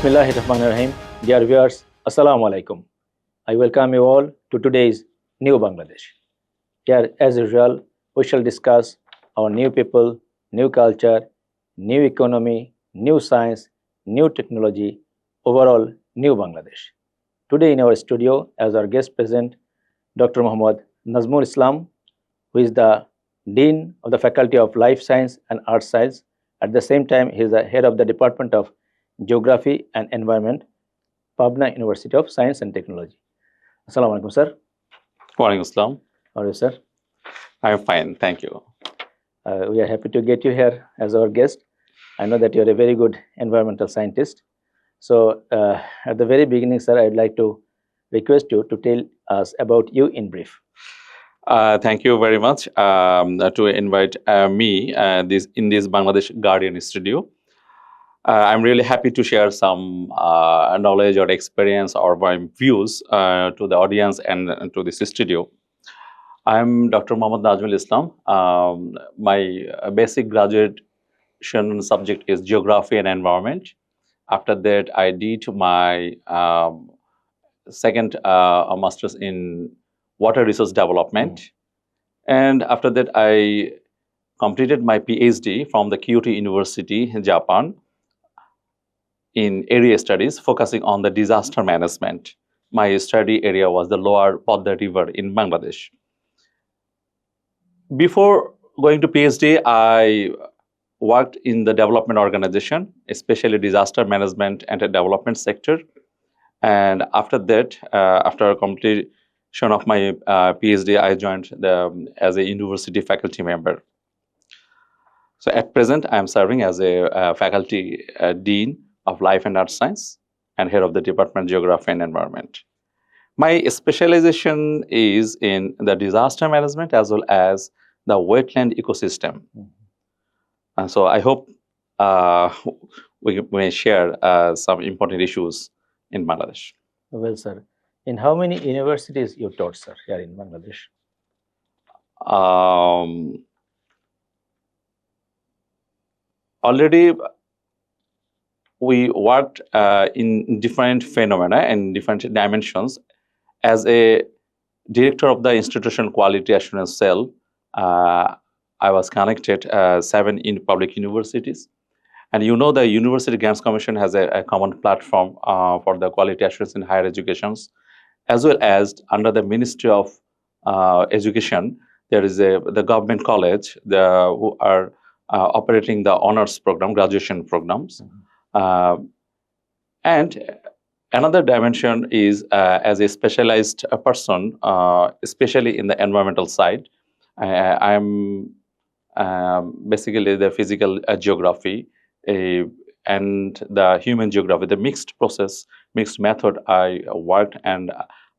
Bismillahirrahmanirrahim. Dear viewers, Assalamu alaikum. I welcome you all to today's New Bangladesh. Here, as usual, we shall discuss our new people, new culture, new economy, new science, new technology, overall New Bangladesh. Today in our studio, as our guest present, Dr. Muhammad Najmul Islam, who is the Dean of the Faculty of Life Science and Art Science. At the same time, he is the head of the Department of Geography and Environment, Pabna University of Science and Technology. Assalamu alaikum, sir. Morning, Islam. How are you, sir? I'm fine, thank you. We are happy to get you here as our guest. I know that you're a very good environmental scientist. So, at the very beginning, sir, I'd like to request you to tell us about you in brief. Thank you very much to invite me in this Bangladesh Guardian studio. I'm really happy to share some knowledge or experience or my views to the audience and to this studio. I'm Dr. Muhammad Najmul Islam. My basic graduation subject is Geography and Environment. After that, I did my second master's in Water Resource Development. And after that, I completed my PhD from the Kyoto University in Japan in area studies focusing on the disaster management. My study area was the lower Podda River in Bangladesh. Before going to PhD, I worked in the development organization, especially disaster management and the development sector. And after that, after completion of my PhD, I joined as a university faculty member. So at present, I am serving as a faculty dean of Life and Art Science and head of the Department of Geography and Environment. My specialization is in the disaster management as well as the wetland ecosystem. And so I hope we may share some important issues in Bangladesh. Well, sir, in how many universities you taught, sir, here in Bangladesh? Already, we worked in different phenomena and different dimensions. As a director of the institutional quality assurance cell, I was connected 7 in public universities. And you know, the University Grants Commission has a common platform for the quality assurance in higher educations, as well as under the Ministry of Education, there is the government college who are operating the honors program, graduation programs. And another dimension is as a specialized person, especially in the environmental side. I'm basically the physical geography and the human geography, the mixed method I worked, and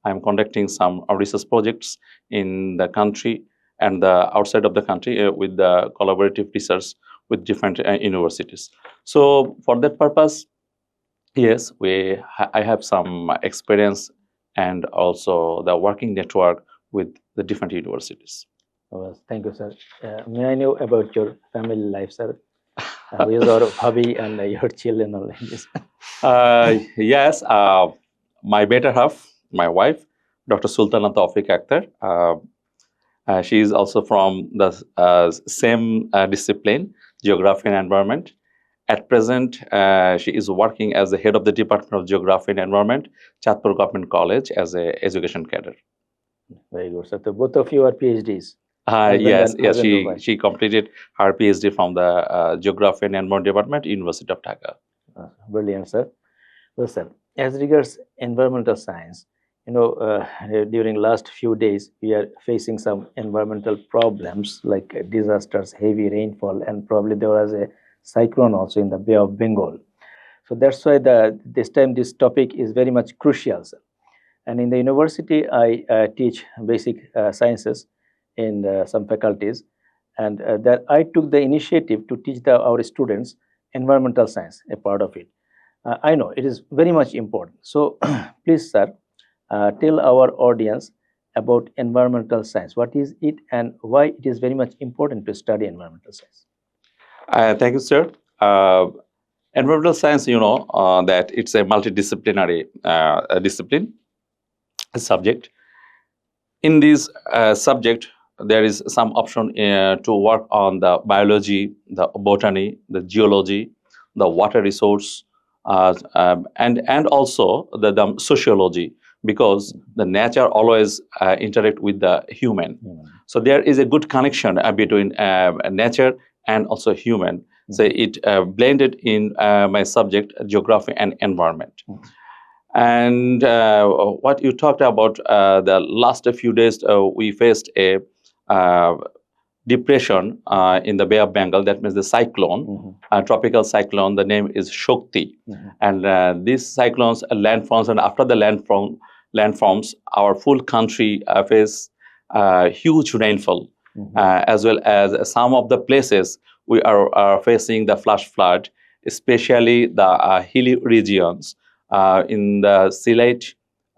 I'm conducting some research projects in the country and the outside of the country with the collaborative research with different universities. So for that purpose, yes, I have some experience and also the working network with the different universities. Well, thank you, sir. May I know about your family life, sir? Who is your hobby and your children? All this? Yes, my better half, my wife, Dr. Sultana Tawfiq Akhtar. She is also from the same discipline, Geography and Environment. At present, she is working as the head of the Department of Geography and Environment, Chatpur Government College, as an education cadre. Very good, sir. So both of you are PhDs. Yes, she completed her PhD from the Geography and Environment Department, University of Dhaka. Brilliant, sir. Well, sir, as regards environmental science, you know, during last few days, we are facing some environmental problems like disasters, heavy rainfall, and probably there was a cyclone also in the Bay of Bengal. So that's why this time this topic is very much crucial, sir. And in the university, I teach basic sciences in some faculties, and that I took the initiative to teach our students environmental science, a part of it. I know it is very much important. So please, sir, tell our audience about environmental science. What is it and why it is very much important to study environmental science? Thank you, sir. Environmental science, that it's a multidisciplinary discipline subject. In this subject, there is some option to work on the biology, the botany, the geology, the water resource, and also the sociology, because the nature always interact with the human. So there is a good connection between nature and also human. So it blended in my subject, geography and environment. And what you talked about, the last few days, we faced a depression in the Bay of Bengal. That means the cyclone, tropical cyclone. The name is Shakti. And these cyclones, landforms, and after the landforms, our full country face huge rainfall, as well as some of the places we are facing the flash flood, especially the hilly regions in the Sylhet,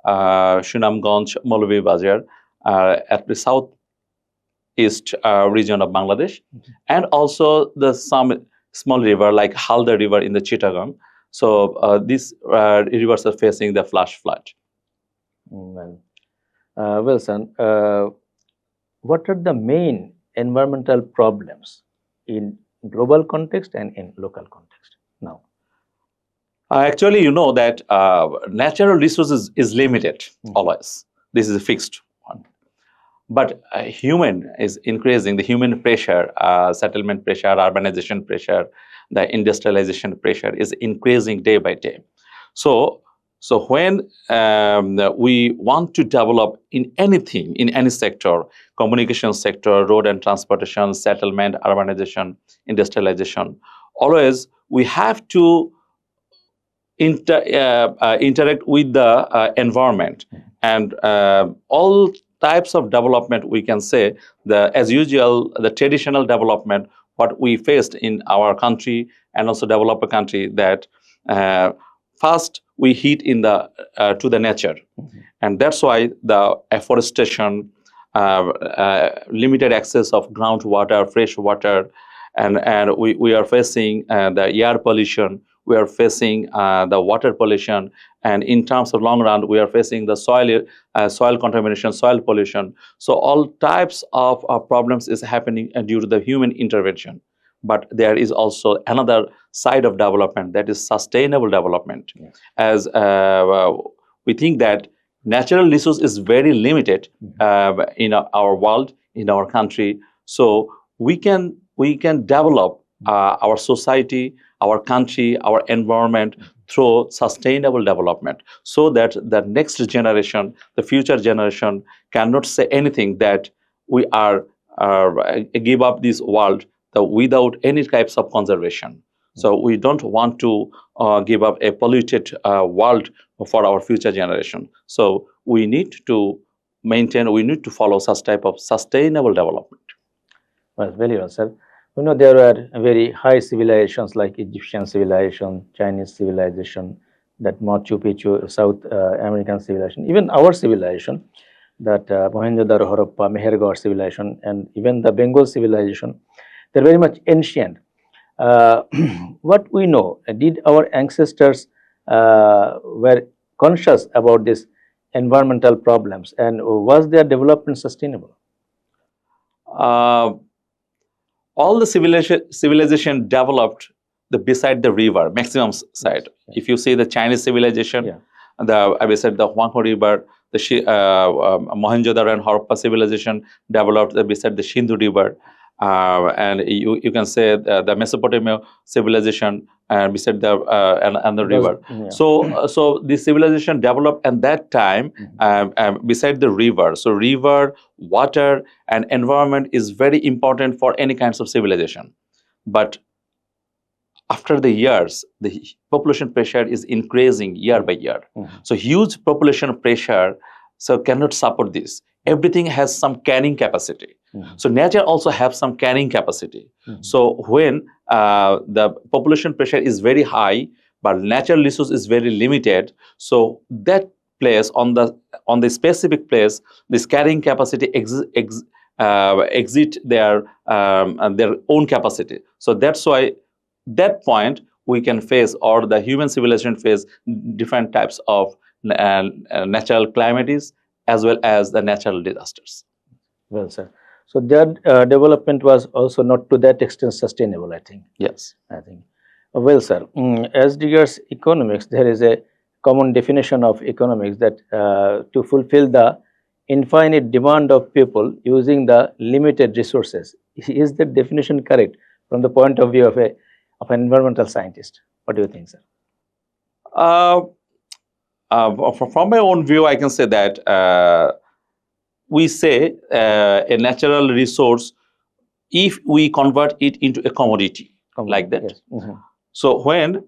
Sunamganj, Maulvi at the southeast region of Bangladesh, and also the some small river like Halda River in the Chittagong. So these rivers are facing the flash flood. Well, son, what are the main environmental problems in global context and in local context now? Actually, you know that natural resources is limited always. This is a fixed one. But human is increasing, the human pressure, settlement pressure, urbanization pressure, the industrialization pressure is increasing day by day. So when we want to develop in anything, in any sector, communication sector, road and transportation, settlement, urbanization, industrialization, always we have to interact with the environment, and all types of development, we can say, as usual, the traditional development what we faced in our country and also developed country, that first we hit in the to the nature, and that's why the afforestation, limited access of groundwater, fresh water, and we are facing the air pollution, we are facing the water pollution, and in terms of long run, we are facing the soil contamination, soil pollution. So all types of problems is happening due to the human intervention. But there is also another side of development, that is sustainable development. Yes. As we think that natural resource is very limited in our world, in our country. So we can develop our society, our country, our environment through sustainable development, so that the next generation, the future generation, cannot say anything that we are give up this world without any types of conservation. So we don't want to give up a polluted world for our future generation. So we need to maintain, we need to follow such type of sustainable development. Well, very well, sir. You know, there are very high civilizations like Egyptian civilization, Chinese civilization, that Machu Picchu, South American civilization, even our civilization, that Mohenjo-daro, Harappa, Mehergarh civilization, and even the Bengal civilization. They're very much ancient. What we know, did our ancestors were conscious about these environmental problems, and was their development sustainable? All the civilization developed beside the river, maximum side. Yes. If you see the Chinese civilization, I said the Huanghe River, the Mohenjo-daro and Harappa civilization developed beside the Sindhu River. And you can say the Mesopotamia civilization beside the and the river. So the civilization developed at that time beside the river. So river, water, and environment is very important for any kinds of civilization. But after the years, the population pressure is increasing year by year. So huge population pressure cannot support this. Everything has some carrying capacity. So nature also have some carrying capacity. So when the population pressure is very high, but natural resource is very limited, so that place on the specific place, this carrying capacity exit their own capacity. So that's why that point we can face, or the human civilization face, different types of natural calamities as well as the natural disasters. Well, sir. So their development was also not to that extent sustainable, I think. Yes. I think. Well, sir, as regards economics, there is a common definition of economics that to fulfill the infinite demand of people using the limited resources. Is that definition correct from the point of view of an environmental scientist? What do you think, sir? Uh, from my own view, I can say that we say a natural resource, if we convert it into a commodity like that. Yes. So when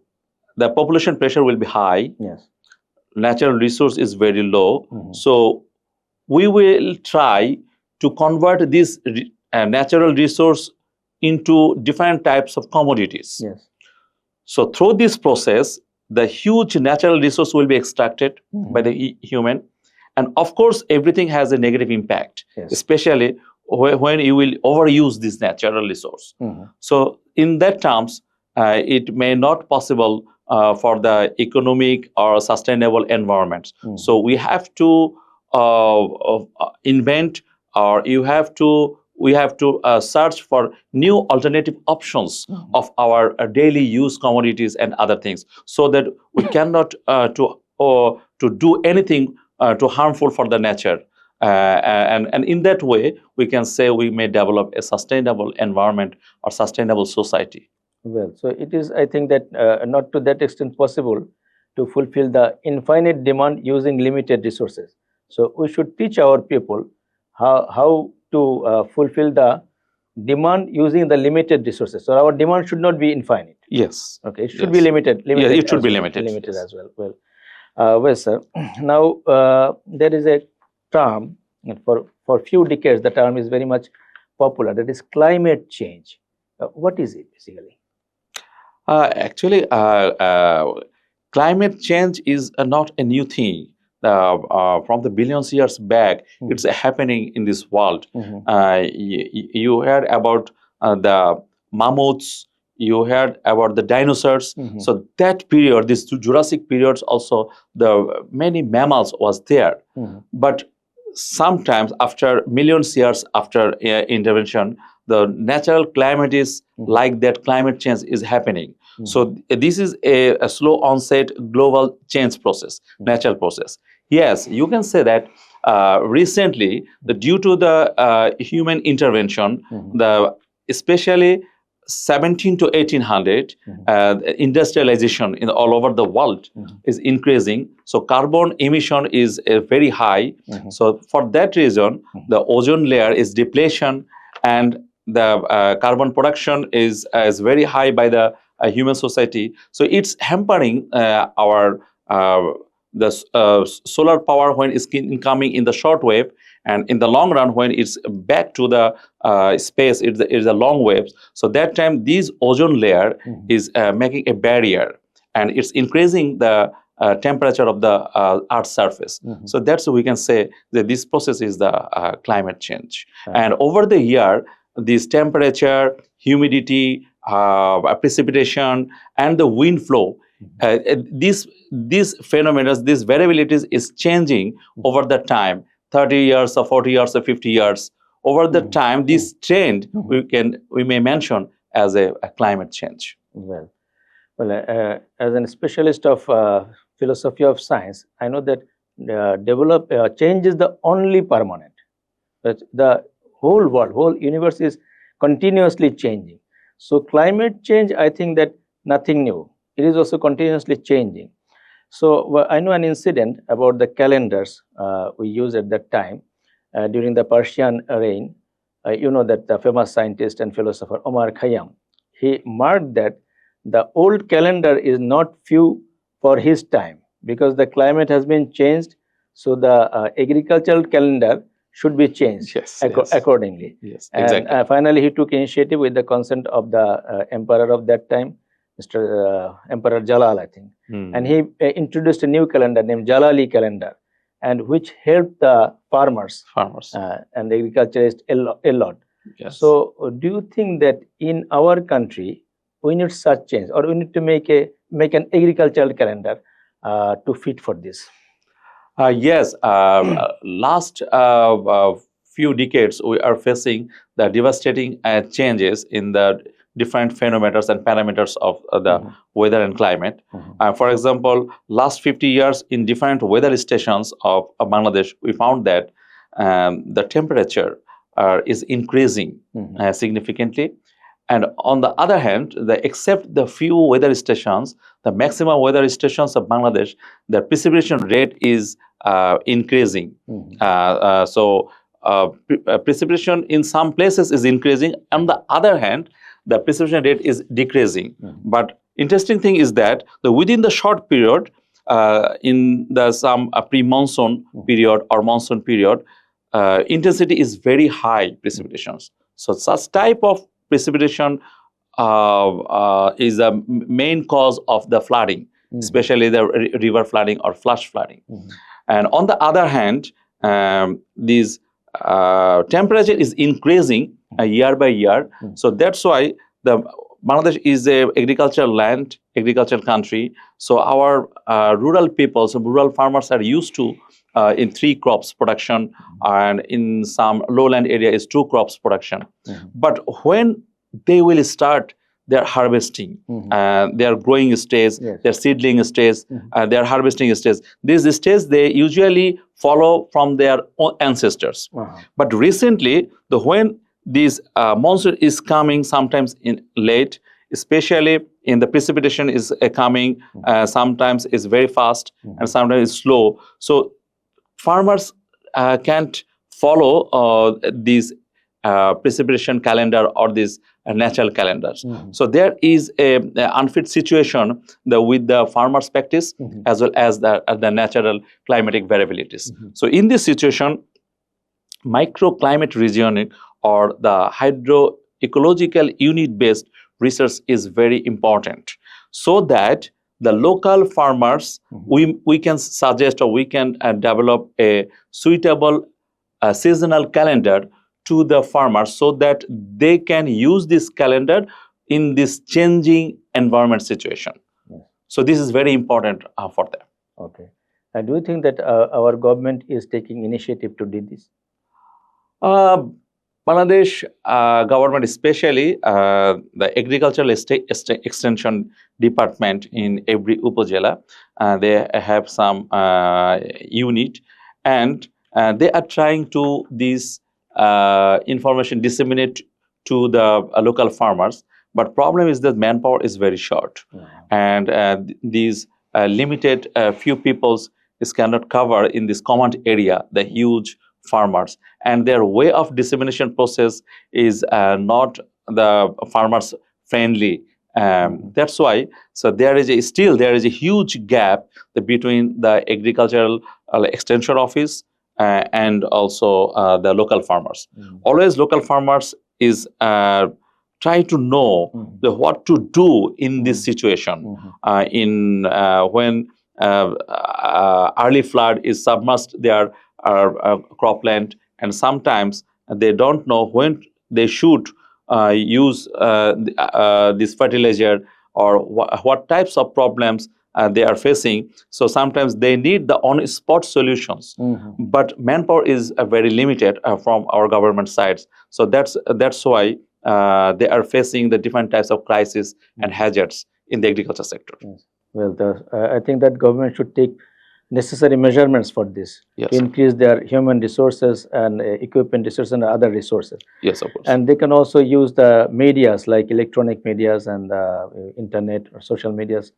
the population pressure will be high, Yes. natural resource is very low. So we will try to convert this natural resource into different types of commodities. Yes. So through this process, the huge natural resource will be extracted by the human. And of course, everything has a negative impact, Yes. especially when you will overuse this natural resource. So in that terms, it may not possible for the economic or sustainable environments. So we have to invent, or we have to search for new alternative options of our daily use commodities and other things, so that we cannot to do anything to harmful for the nature. And in that way, we can say we may develop a sustainable environment or sustainable society. Well, so it is, I think, that not to that extent possible to fulfill the infinite demand using limited resources. So we should teach our people how to fulfill the demand using the limited resources. So our demand should not be infinite. Yes. Okay, it should be limited. Yeah, it should as be well, limited. Limited Yes. as well. Well, sir. Now there is a term for few decades. The term is very much popular. That is climate change. What is it basically? Actually, climate change is not a new thing. From the billions years back, it's happening in this world. You heard about the mammoths, you heard about the dinosaurs. So that period, this Jurassic periods, also the many mammals was there. But sometimes after millions years after intervention, the natural calamities like that climate change is happening. So this is a slow onset global change process, natural process. Yes, you can say that recently, due to the human intervention, the especially 17 to 1800, industrialization in all over the world is increasing. So carbon emission is very high. So for that reason, the ozone layer is depletion, and the carbon production is very high by the human society. So it's hampering our solar power when it's incoming in the short wave, and in the long run when it's back to the space, it's a long waves. So that time this ozone layer is making a barrier, and it's increasing the temperature of the Earth's surface. So that's we can say that this process is the climate change. And over the year, this temperature, humidity, precipitation, and the wind flow, these phenomena, these variabilities is changing over the time, 30 years or 40 years or 50 years. Over the time, this trend we may mention as a climate change. Well, as a specialist of philosophy of science, I know that change is the only permanent. But the whole world, whole universe is continuously changing. So climate change, I think that nothing new. It is also continuously changing. So I know an incident about the calendars we used at that time during the Persian reign. You know that the famous scientist and philosopher Omar Khayyam, he marked that the old calendar is not few for his time because the climate has been changed. So the agricultural calendar should be changed accordingly. Yes, exactly. And finally, he took initiative with the consent of the emperor of that time, Mr. Emperor Jalal, I think. And he introduced a new calendar named Jalali calendar, and which helped the farmers and the agriculturists a lot. Yes. So do you think that in our country, we need such change, or we need to make an agricultural calendar to fit for this. Yes, last few decades, we are facing the devastating changes in the different phenomena and parameters of the weather and climate. For example, last 50 years in different weather stations of Bangladesh, we found that the temperature is increasing significantly. And on the other hand, except the few weather stations, the maximum weather stations of Bangladesh, the precipitation rate is increasing. Precipitation in some places is increasing. On the other hand, the precipitation rate is decreasing. But interesting thing is that within the short period, in the some pre-monsoon period or monsoon period, intensity is very high precipitations. So such type of precipitation is a main cause of the flooding, especially the river flooding or flash flooding. And on the other hand, this temperature is increasing year by year. So that's why the Bangladesh is a agricultural country. So our rural people, so rural farmers are used to in 3 crops production, and in some lowland area is 2 crops production. But when they will start their harvesting, their growing stage, their seedling stage, their harvesting stage, these stages they usually follow from their own ancestors. But recently, when this monsoon is coming sometimes in late, especially in the precipitation is coming, sometimes is very fast and sometimes it's slow. So farmers can't follow these precipitation calendar or these natural calendars. So there is a unfit situation with the farmers' practice as well as the natural climatic variabilities. So in this situation, microclimate regioning or the hydroecological unit-based research is very important, so that the local farmers, we can suggest or we can develop a suitable seasonal calendar to the farmers so that they can use this calendar in this changing environment situation. So this is very important for them. Okay. And do you think that our government is taking initiative to do this? Bangladesh government, especially the agricultural extension department in every upazila, they have some unit, and they are trying to this information disseminate to the local farmers. But problem is that manpower is very short, and these limited few peoples cannot cover in this command area the huge farmers, and their way of dissemination process is not the farmers friendly. That's why, so there is a huge gap between the agricultural extension office and also the local farmers. Always local farmers is try to know what to do in this situation, when early flood is submerged their cropland, and sometimes they don't know when they should use this fertilizer, or what types of problems they are facing. So sometimes they need the on-spot solutions, but manpower is very limited from our government sides. So that's why they are facing the different types of crises and hazards in the agriculture sector. Yes. Well, I think that government should take necessary measurements for this, to increase their human resources and equipment resources and other resources. Yes, of course. And they can also use the medias like electronic medias and internet or social medias.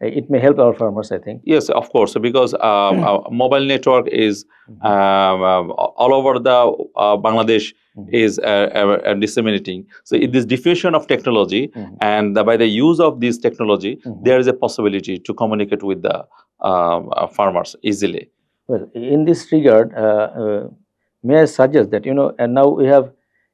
It may help our farmers, I think. Yes, of course, because our mobile network is all over the Bangladesh is disseminating. So this diffusion of technology, and by the use of this technology, there is a possibility to communicate with the farmers easily. Well, in this regard, may I suggest that, and now we have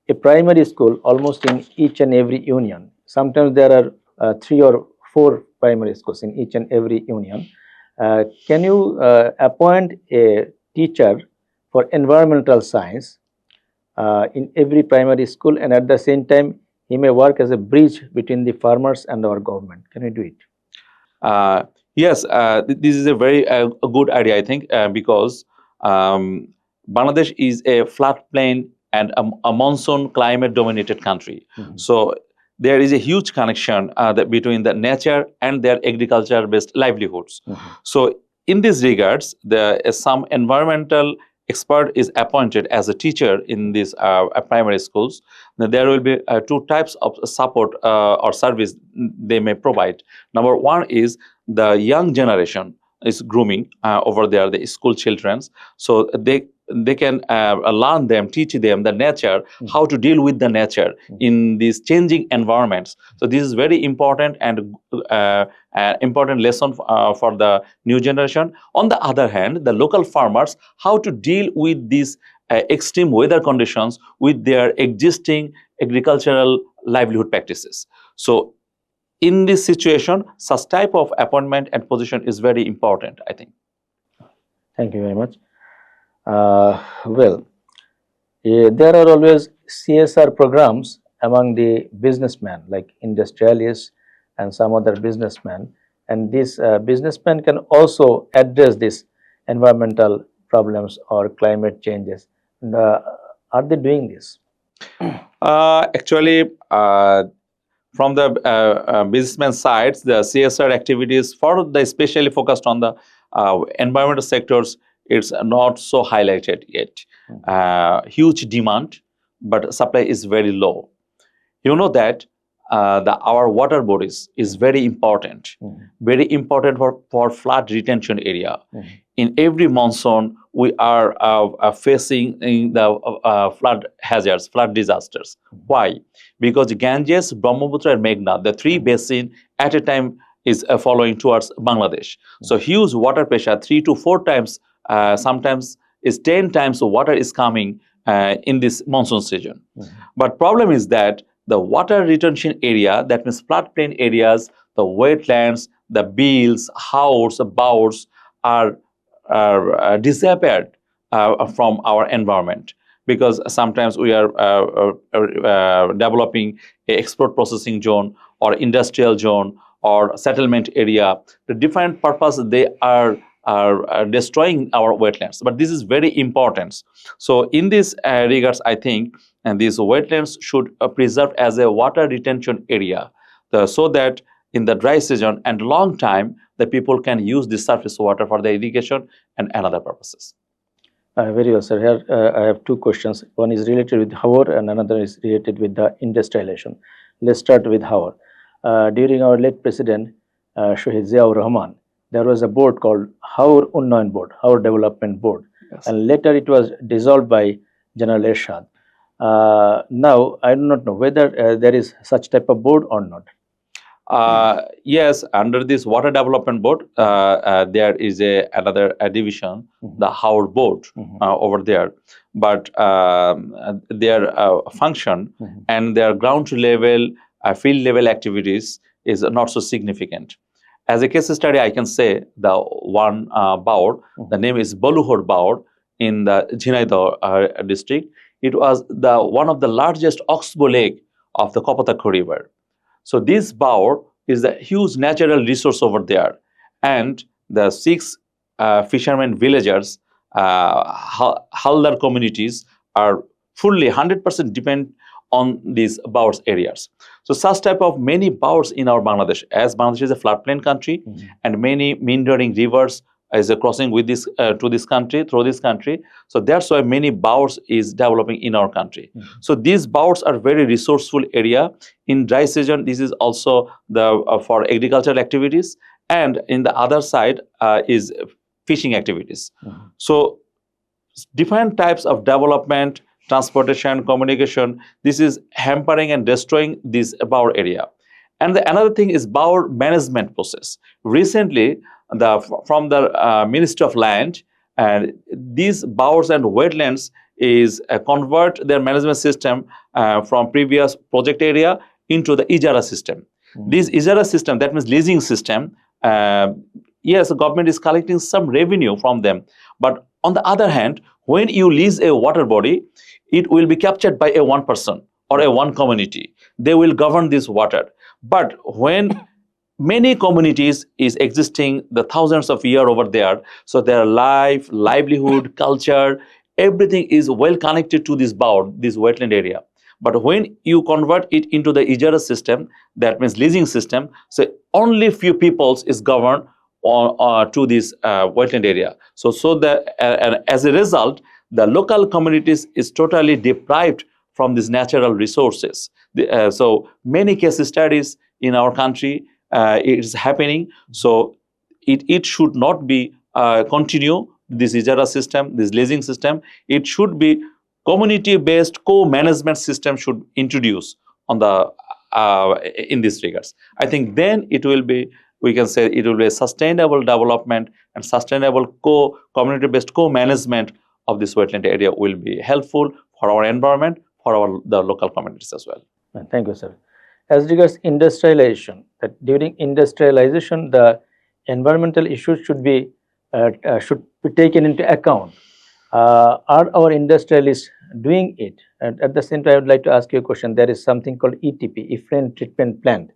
a primary school almost in each and every union. Sometimes there are 3 or 4 primary schools in each and every union. Can you appoint a teacher for environmental science in every primary school, and at the same time he may work as a bridge between the farmers and our government. Can we do it? Uh, yes, this is a very a good idea, I think, because um, Bangladesh is a flat plain and a monsoon climate dominated country. Mhm. So there is a huge connection between the nature and their agriculture based livelihoods. Mhm. So in these regards, some environmental expert is appointed as a teacher in these primary schools. Now, there will be two types of support or service they may provide. Number one is the young generation is grooming over there, the school childrens, so they can learn them, teach them the nature, how to deal with the nature in these changing environments. So this is very important and important lesson for the new generation. On the other hand, the local farmers, how to deal with these extreme weather conditions with their existing agricultural livelihood practices. So in this situation, such type of appointment and position is very important, I think. Thank you very much. Well, there are always CSR programs among the businessmen, like industrialists and some other businessmen, and these businessmen can also address these environmental problems or climate changes. And, are they doing this? Actually, from the businessman sides, the CSR activities for the especially focused on the environmental sectors, it's not so highlighted yet. Huge demand, but supply is very low. You know that our water bodies is very important for flood retention area. In every monsoon, we are facing the flood hazards, flood disasters. Why? Because Ganges, Brahmaputra, and Meghna, the three basin at a time is following towards Bangladesh. So huge water pressure, 3 to 4 times, sometimes is 10 times the water is coming in this monsoon season. But problem is that the water retention area, that means floodplain areas, the wetlands, the beels, haors, bowers are disappeared from our environment, because sometimes we are developing a export processing zone or industrial zone or settlement area. The different purpose they are destroying our wetlands. But this is very important. So in this regards, I think, and these wetlands should preserved as a water retention area, so that in the dry season and long time, the people can use the surface water for the irrigation and other purposes. Very well, sir. Here I have two questions. One is related with Howard and another is related with the industrialization. Let's start with Howard. During our late president, Shahid Ziaur Rahman, there was a board called Howard Unnayan Board, Howard Development Board. Yes. And later it was dissolved by General Ershad. Now, I do not know whether there is such type of board or not. Yes, under this water development board, there is another division, the Howard board over there. But their function and their ground level, field level activities is not so significant. As a case study, I can say the one board, the name is Boluhor board in the Jhinaidah district. It was the one of the largest oxbow lake of the Kopatako River. So this bower is a huge natural resource over there, and the 6 fishermen villagers, Haldar communities, are fully 100% depend on these bowers areas. So such type of many bowers in our Bangladesh, as Bangladesh is a floodplain country, and many meandering rivers is crossing with this to this country, through this country. So that's why many bowers is developing in our country. So these bowers are very resourceful area. In dry season, this is also the for agricultural activities, and in the other side is fishing activities. So different types of development, transportation, communication, this is hampering and destroying this bower area. And another thing is bower management process. Recently, from the Ministry of Land, and these bowers and wetlands is convert their management system from previous project area into the Ijara system. This Ijara system, that means leasing system, yes, the government is collecting some revenue from them. But on the other hand, when you lease a water body, it will be captured by one person or a one community. They will govern this water. But when many communities is existing the thousands of years over there, so their life, livelihood, culture, everything is well connected to this bound, this wetland area. But when you convert it into the ijara system, that means leasing system, so only few peoples is governed to this wetland area. So that and as a result, the local communities is totally deprived from these natural resources. So many case studies in our country it is happening. So it should not be continue this ijara system, this leasing system. It should be community-based co-management system should introduce on the in these regards. I think then it will be, we can say it will be a sustainable development, and sustainable community-based co-management of this wetland area will be helpful for our environment, for the local communities as well. Thank you, sir. As regards industrialization, that during industrialization, the environmental issues should be taken into account. Are our industrialists doing it? And at the same time, I would like to ask you a question. There is something called ETP, Effluent Treatment Plant.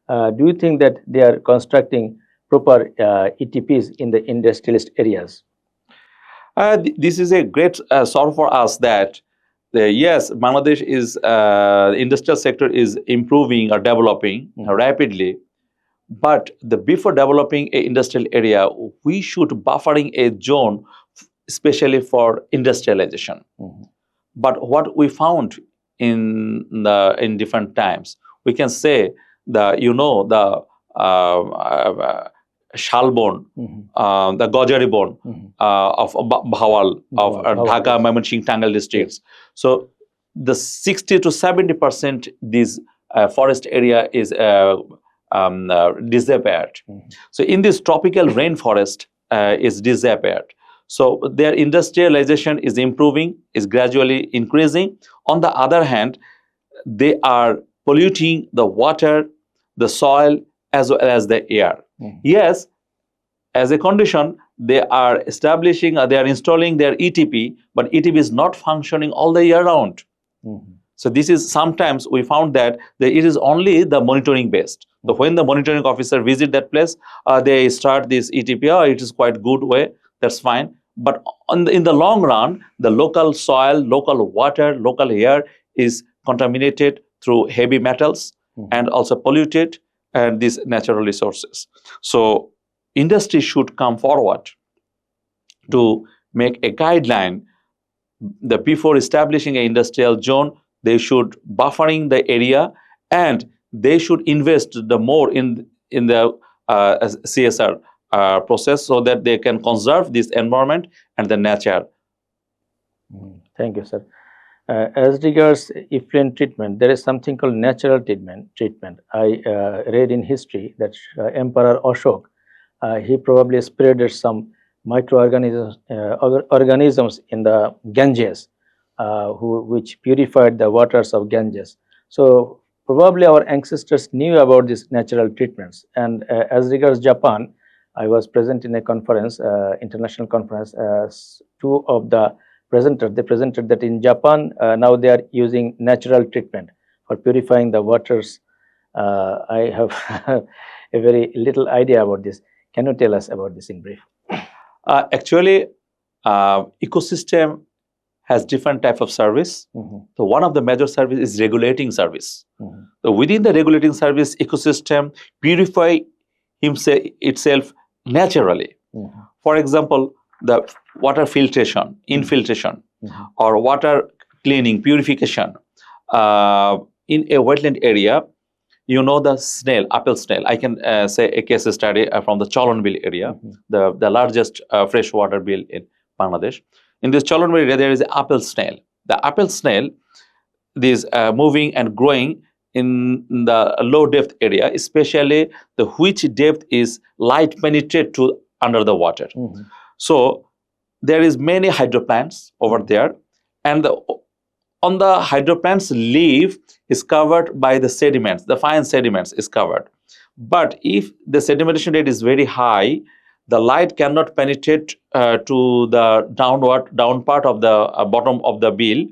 Do you think that they are constructing proper ETPs in the industrialist areas? This is a great sort for us that yes, Bangladesh is the industrial sector is improving or developing rapidly. But before developing a industrial area, we should buffering a zone, especially for industrialization. But what we found in different times, we can say the Shalbon, the Gojari bone of Bhawal, of Dhaka, Mymensingh, Tangal districts. So the 60 to 70% this forest area is disappeared. So in this tropical rainforest is disappeared. So their industrialization is improving, is gradually increasing. On the other hand, they are polluting the water, the soil, as well as the air. Yes, as a condition, they are establishing, they are installing their ETP, but ETP is not functioning all the year round. So this is sometimes we found that it is only the monitoring based. So when the monitoring officer visit that place, they start this ETP. Oh, it is quite good way. That's fine. But in the long run, the local soil, local water, local air is contaminated through heavy metals and also polluted and these natural resources. So industry should come forward to make a guideline that before establishing an industrial zone, they should buffering the area, and they should invest the more in the CSR process, so that they can conserve this environment and the nature. Thank you, sir. As regards effluent treatment, there is something called natural treatment. I read in history that Emperor Ashok, he probably spreaded some microorganisms organisms in the Ganges, which purified the waters of Ganges. So probably our ancestors knew about these natural treatments. And as regards Japan, I was present in a conference, international conference. Two of the presenters, they presented that in Japan, now they are using natural treatment for purifying the waters. I have a very little idea about this. Can you tell us about this in brief? Actually, ecosystem has different type of service. So one of the major service is regulating service. So within the regulating service, ecosystem purify itself naturally. For example, the water filtration, infiltration, or water cleaning, purification. In a wetland area, you know the snail, apple snail. I can say a case study from the Cholonbil area, the largest freshwater bill in Bangladesh. In this Cholonbil area, there is an apple snail. The apple snail is moving and growing in the low depth area, especially the which depth is light penetrate to under the water. So there is many hydroplants over there, and on the hydroplant's leaf is covered by the sediments, the fine sediments is covered. But if the sedimentation rate is very high, the light cannot penetrate to the down part of the bottom of the bill,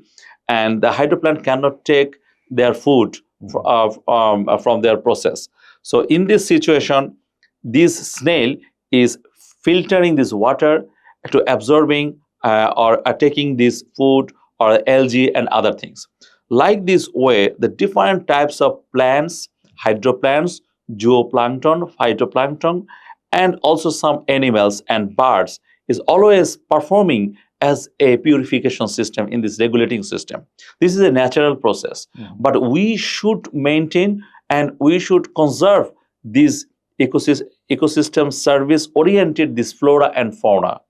and the hydroplant cannot take their food from their process. So in this situation, this snail is filtering this water to absorbing or taking this food or algae and other things. Like this way, the different types of plants, hydroplants, zooplankton, phytoplankton, and also some animals and birds is always performing as a purification system in this regulating system. This is a natural process, but we should maintain and we should conserve this ecosystem service oriented this flora and fauna.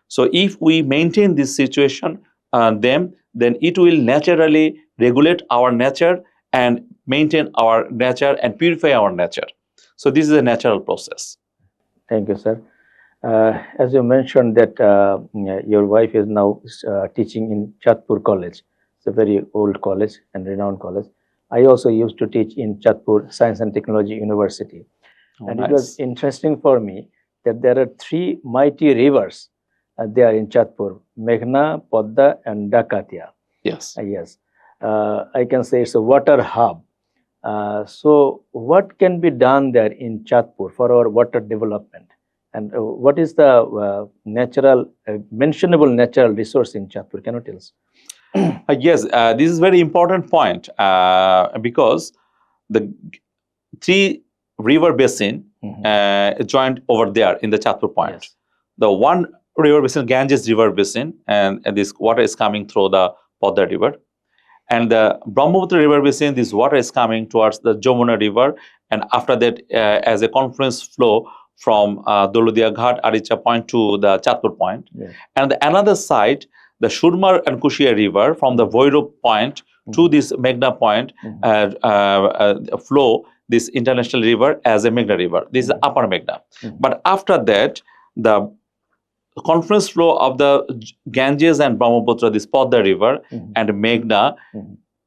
So if we maintain this situation, then it will naturally regulate our nature and maintain our nature and purify our nature. So this is a natural process. Thank you, sir. As you mentioned that your wife is now teaching in Chatpur College. It's a very old college and renowned college. I also used to teach in Chatpur Science and Technology University. And Nice. It was interesting for me that there are three mighty rivers there in Chatpur: Meghna, Podda, and Dakatia. Yes. Yes, I can say it's a water hub. So, what can be done there in Chatpur for our water development? And what is the mentionable natural resource in Chatpur? Can you tell us? Yes, this is very important point because the three river basin joined over there in the Chatpur point. Yes. The one river basin, Ganges River Basin, and this water is coming through the Podda River. And the Brahmaputra River Basin, this water is coming towards the Jamuna River, and after that, as a confluence flow from Doludia Ghat, Aricha point to the Chatpur point. Yes. And the another side, the Shurmar and Kushia River from the Voirop point to this Meghna point flow this international river as a Meghna River. This is the upper Meghna. But after that, the confluence flow of the Ganges and Brahmaputra, this Podda River and Meghna,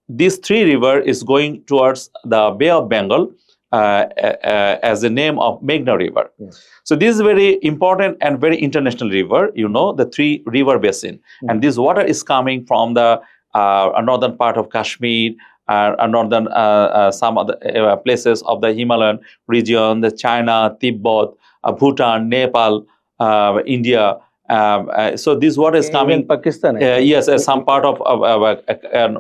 these three rivers is going towards the Bay of Bengal as the name of Meghna River. Yes. So this is very important and very international river, the three river basin. And this water is coming from the northern part of Kashmir, northern some other places of the Himalayan region, the China, Tibet, Bhutan, Nepal, India. So this water is coming. Even Pakistan. I think. Yes, some part of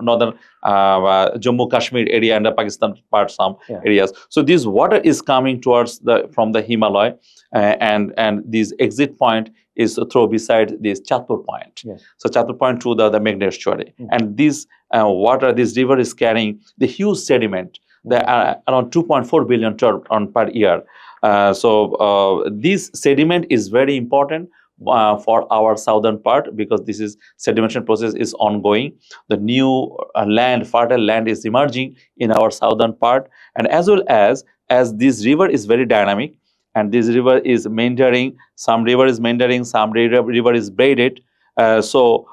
northern Jammu Kashmir area and the Pakistan part, some areas. So this water is coming towards from the Himalaya, and this exit point is through beside this Chatpur point. Yes. So Chatpur point to the Meghna estuary, and this water, this river is carrying the huge sediment, around 2.4 billion ton per year. So this sediment is very important for our southern part, because this is sedimentation process is ongoing. The new fertile land is emerging in our southern part, and as well as this river is very dynamic, and this river is meandering. Some river is meandering, some river is braided. So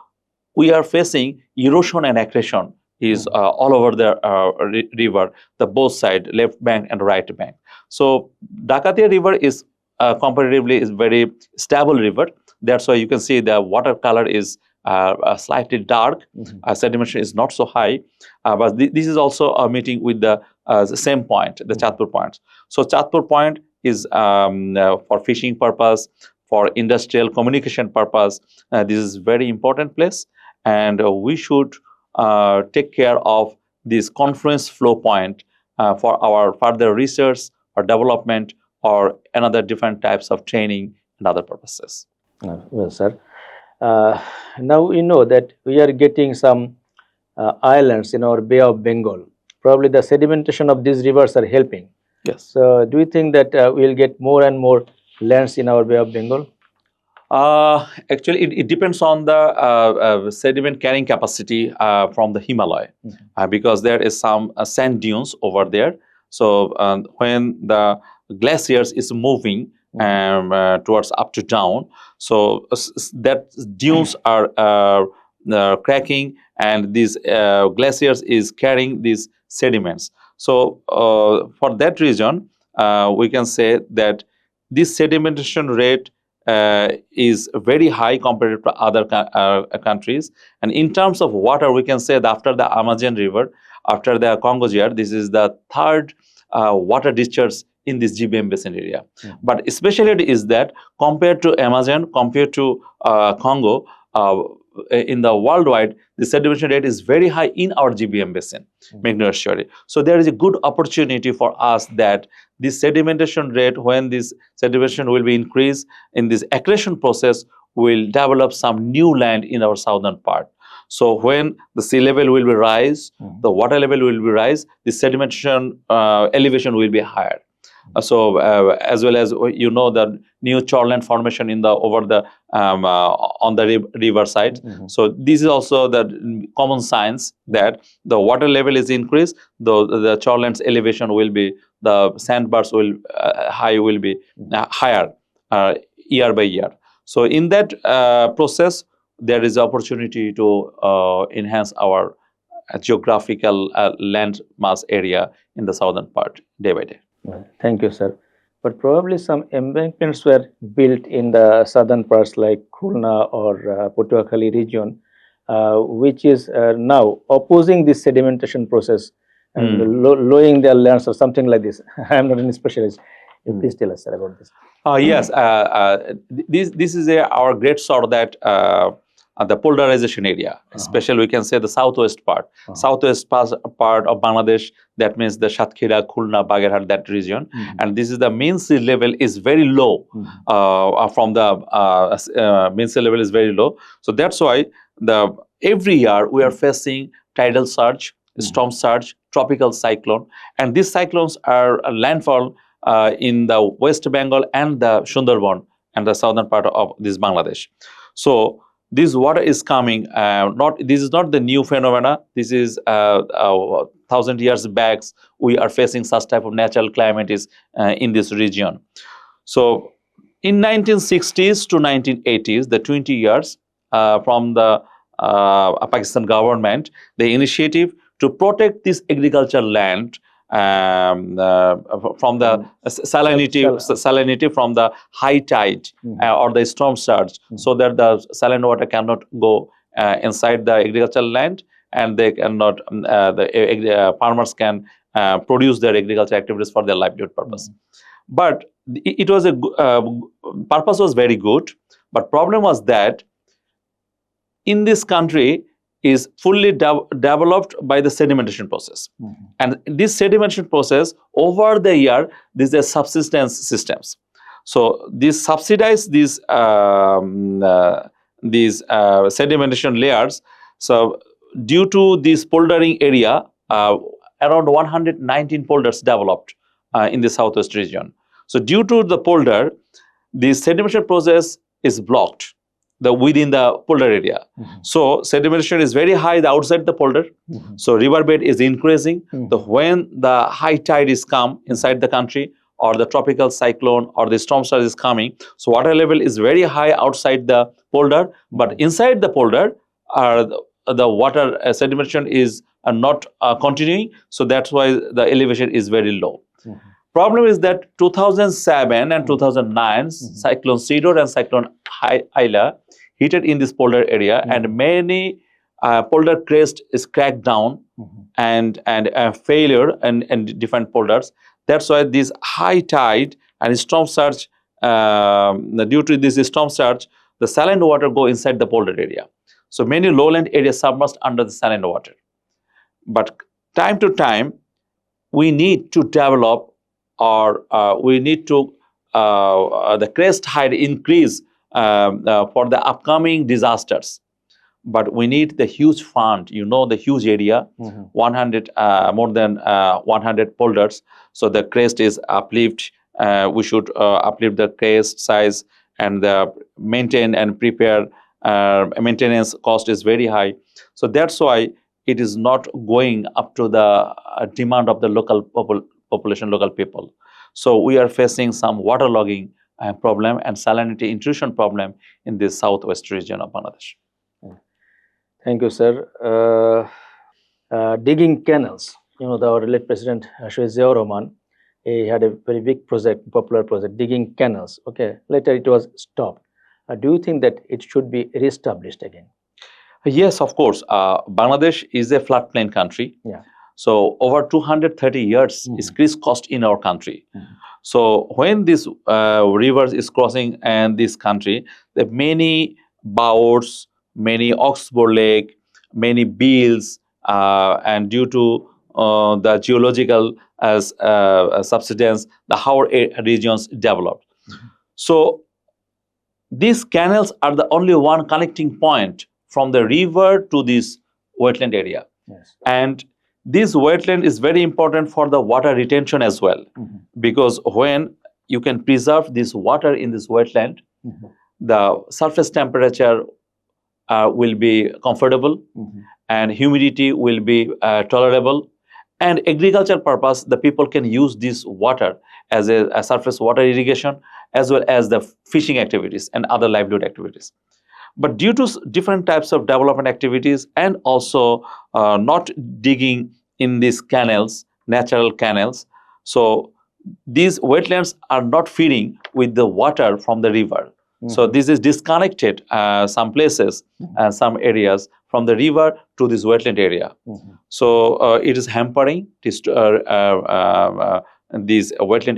we are facing erosion and accretion is all over the river, the both side, left bank and right bank. So Dakatia River is comparatively is very stable river. That's why you can see the water color is slightly dark. Sedimentation is not so high, but this is also meeting with the same point, the Chatpur point. So Chatpur point is for fishing purpose, for industrial communication purpose. This is very important place, and we should take care of this confluence flow point for our further research or development or another different types of training and other purposes. Well, sir. Now we know that we are getting some islands in our Bay of Bengal. Probably the sedimentation of these rivers are helping. Yes. So do you think that we will get more and more lands in our Bay of Bengal? Actually, it depends on the sediment carrying capacity from the Himalaya, because there is some sand dunes over there. So when the glaciers is moving towards up to down, so that dunes are cracking, and these glaciers is carrying these sediments. So for that reason, we can say that this sedimentation rate is very high compared to other countries. And in terms of water, we can say that after the Amazon River, after the Congo River, this is the third water discharge in this GBM basin area. But specialty is that compared to Amazon, compared to Congo, in the worldwide, the sedimentation rate is very high in our GBM basin, Meghnad. So there is a good opportunity for us that this sedimentation rate, when this sedimentation will be increased in this accretion process, will develop some new land in our southern part. So when the sea level will be rise, the water level will be rise, the sedimentation elevation will be higher. So as well as the new shoreline formation in the over the on the river side. So this is also the common signs that the water level is increased, the shoreline's elevation will be, the sandbars will will be higher year by year. So in that process, there is opportunity to enhance our geographical land mass area in the southern part day by day. Thank you, sir. But probably some embankments were built in the southern parts like Khulna or Patuakhali region, which is now opposing this sedimentation process and lowering their lands or something like this. I am not any specialist. Please tell us, sir, about this. Yes, this is our great sort that the polarization area, especially we can say the southwest part, southwest part of Bangladesh. That means the Satkhira, Khulna, Bagerhat, that region, and this is the mean sea level is very low. From the mean sea level is very low, so that's why every year we are facing tidal surge, storm surge, tropical cyclone, and these cyclones are landfall in the West Bengal and the Sundarban and the southern part of this Bangladesh. So this water is coming. This is not the new phenomena. This is 1,000 years back. We are facing such type of natural climate is in this region. So in 1960s to 1980s, the 20 years from the Pakistan government, the initiative to protect this agricultural land from the salinity from the high tide or the storm surge, so that the saline water cannot go inside the agricultural land, and they cannot the farmers can produce their agricultural activities for their livelihood purpose. But it was a purpose was very good, but problem was that in this country is fully developed by the sedimentation process. And this sedimentation process over the year, these are subsistence systems. So these subsidize these sedimentation layers. So due to this poldering area, around 119 polders developed in the southwest region. So due to the polder, the sedimentation process is blocked within the polder area. So sedimentation is very high outside the polder. So riverbed is increasing. When the high tide is come inside the country, or the tropical cyclone or the storm surge is coming, so water level is very high outside the polder, but inside the polder the water sedimentation is not continuing. So that's why the elevation is very low. Problem is that 2007 and 2009 cyclone Sidor and cyclone Aila hit in this polder area, and many polder crest is cracked down and failure and different polders. That's why this high tide and storm surge, due to this storm surge, the saline water go inside the polder area. So many lowland areas submerged under the saline water. But time to time, we need to develop, or we need to the crest height increase for the upcoming disasters. But we need the huge fund, the huge area, 100 more than 100 polders. So the crest is uplift. We should uplift the crest size, and the maintain and prepare maintenance cost is very high. So that's why it is not going up to the demand of the local population, local people. So we are facing some waterlogging problem and salinity intrusion problem in this southwest region of Bangladesh. Thank you, sir. Digging canals. Our late President Ziaur Rahman, he had a very big project, popular project, digging canals. Okay, later it was stopped. Do you think that it should be reestablished again? Yes, of course. Bangladesh is a floodplain country. Yeah. So over 230 years is crisscrossed in our country. So when this rivers is crossing and this country, there are many bows, many oxbow lake, many beels, and due to the geological subsidence, the our regions developed. So these canals are the only one connecting point from the river to this wetland area. Yes. And this wetland is very important for the water retention as well, because when you can preserve this water in this wetland, the surface temperature will be comfortable, and humidity will be tolerable, and agriculture purpose, the people can use this water as a surface water irrigation, as well as the fishing activities and other livelihood activities. But due to different types of development activities, and also not digging in these canals, natural canals, so these wetlands are not feeding with the water from the river. So this is disconnected some places and some areas from the river to this wetland area. So it is hampering this wetland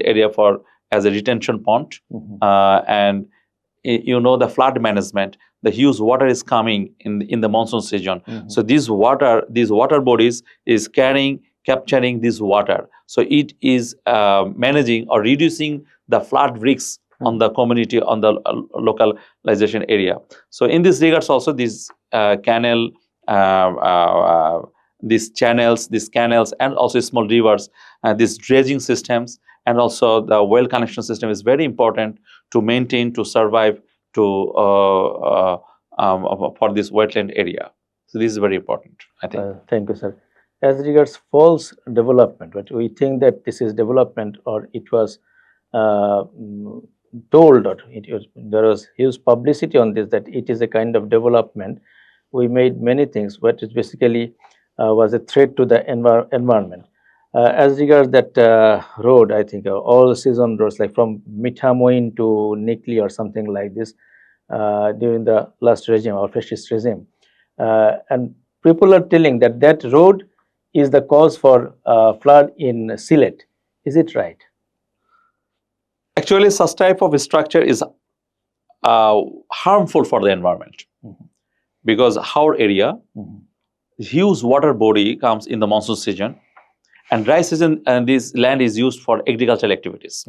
area for as a retention pond. And you know, the flood management, the huge water is coming in the monsoon season. So these water bodies is capturing this water. So it is managing or reducing the flood risks on the community, on the localization area. So in this regards also, this canal, these channels, these canals, and also small rivers, these dredging systems, and also the well connection system is very important to maintain, to survive, to for this wetland area. So this is very important, I think. Thank you, sir. As regards false development, but we think that this is development, or it was told, or there was huge publicity on this, that it is a kind of development. We made many things, but it basically was a threat to the environment. As regards that road, I think all season roads, like from Mithamoin to Nikli or something like this, during the last regime or fascist regime, and people are telling that that road is the cause for flood in Sylhet. Is it right? Actually, such type of structure is harmful for the environment, because our area, huge water body comes in the monsoon season, and dry season, and this land is used for agricultural activities.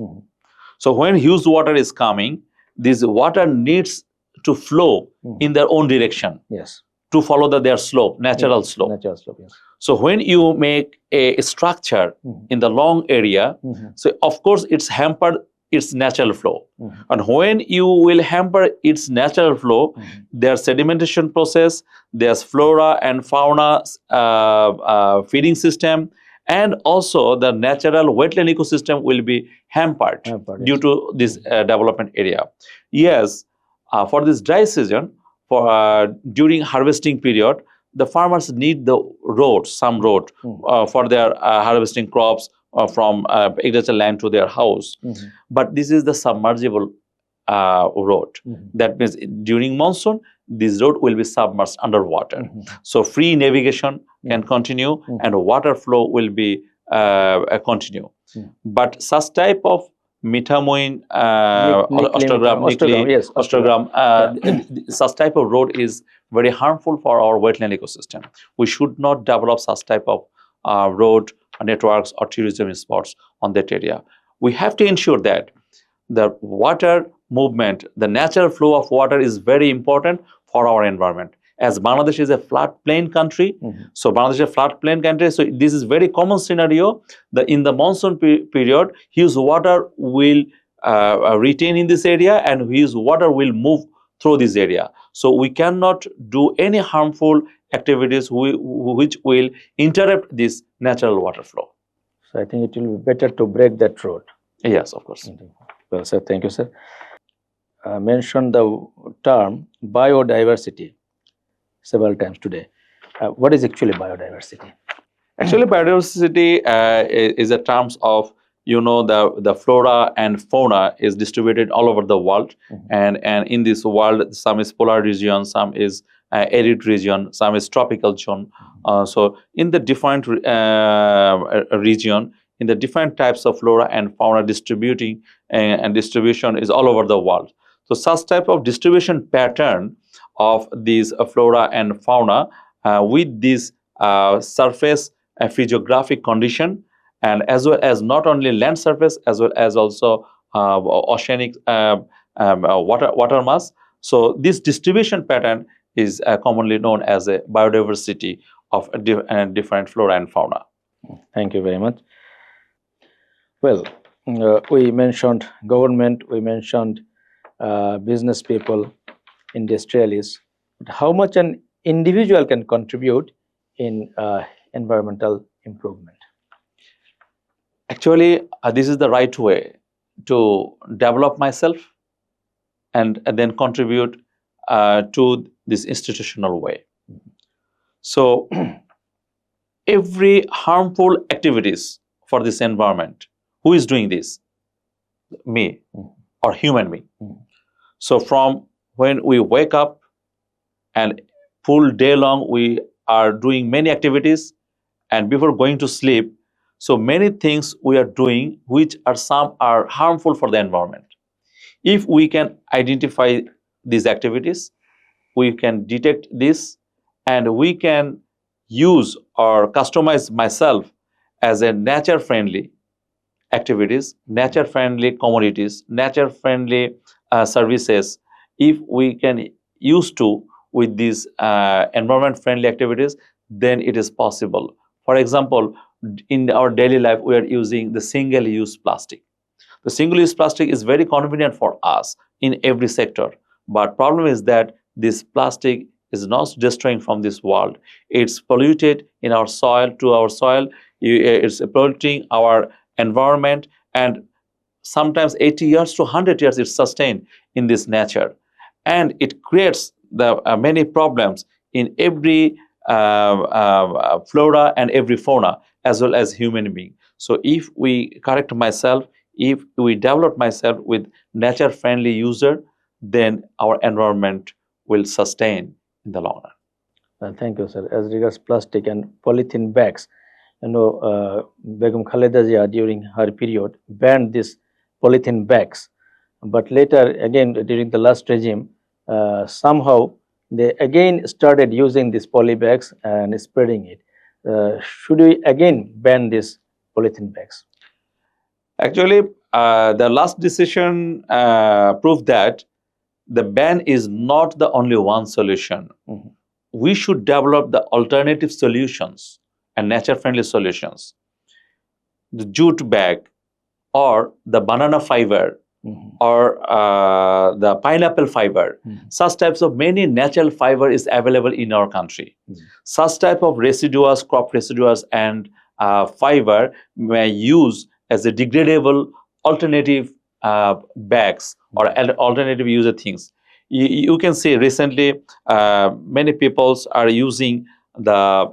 So when huge water is coming, this water needs to flow in their own direction. Yes. To follow their slope, natural slope. Natural slope, yes. So when you make a structure in the long area, so of course it's hampered its natural flow. And when you will hamper its natural flow, there's sedimentation process, there's flora and fauna feeding system, and also the natural wetland ecosystem will be hampered due to this development area. Yes, for this dry season, for during harvesting period, the farmers need the road, some road for their harvesting crops from agricultural land to their house. But this is the submergible road. That means during monsoon, this road will be submerged underwater. So free navigation can continue, and water flow will be continue. But such type of Mithamoin, Ostogram, Nikli, yes, Ostogram, such type of road is very harmful for our wetland ecosystem. We should not develop such type of road networks or tourism spots on that area. We have to ensure that the water movement, the natural flow of water is very important for our environment. As Bangladesh is a floodplain country, so Bangladesh is a floodplain country, so this is very common scenario that in the monsoon period, huge water will retain in this area, and huge water will move through this area. So we cannot do any harmful activities which will interrupt this natural water flow. So I think it will be better to break that road. Yes, of course. Well, sir, thank you, sir. Mentioned the term biodiversity several times today. What is actually biodiversity? Actually, biodiversity is a terms of you know, the flora and fauna is distributed all over the world, and in this world, some is polar region, some is arid region, some is tropical zone. So in the different region, in the different types of flora and fauna distributing and distribution is all over the world. So such type of distribution pattern of these flora and fauna with this surface physiographic condition, and as well as not only land surface as well as also oceanic water mass. So this distribution pattern is commonly known as a biodiversity of different flora and fauna. Thank you very much. Well, we mentioned government, we mentioned business people, industrialists. But how much an individual can contribute in environmental improvement? Actually, this is the right way to develop myself and then contribute to this institutional way. So every harmful activities for this environment, who is doing this? Me or human being. So from when we wake up and full day long we are doing many activities, and before going to sleep, so many things we are doing which are some are harmful for the environment. If we can identify these activities, we can detect this, and we can use or customize myself as a nature friendly activities, nature friendly commodities, nature friendly services. If we can use to with these environment friendly activities, then it is possible. For example, in our daily life we are using the single use plastic. The single use plastic is very convenient for us in every sector, but problem is that this plastic is not destroying from this world. It's polluted in our soil, to our soil. It's polluting our environment, and sometimes 80 years to 100 years it's sustained in this nature, and it creates the many problems in every flora and every fauna as well as human being. So if we correct myself, if we develop myself with nature friendly user, then our environment will sustain in the long run. Thank you, sir. As regards plastic and polythene bags, Begum Khaleda Zia during her period banned these polythene bags, but later again during the last regime, somehow they again started using these poly bags and spreading it. Should we again ban these polythene bags? Actually, the last decision proved that the ban is not the only one solution. We should develop the alternative solutions and nature-friendly solutions. The jute bag or the banana fiber or the pineapple fiber. Such types of many natural fiber is available in our country. Such type of residuals, crop residuals and fiber may use as a degradable alternative bags or alternative user things. You can see recently many peoples are using the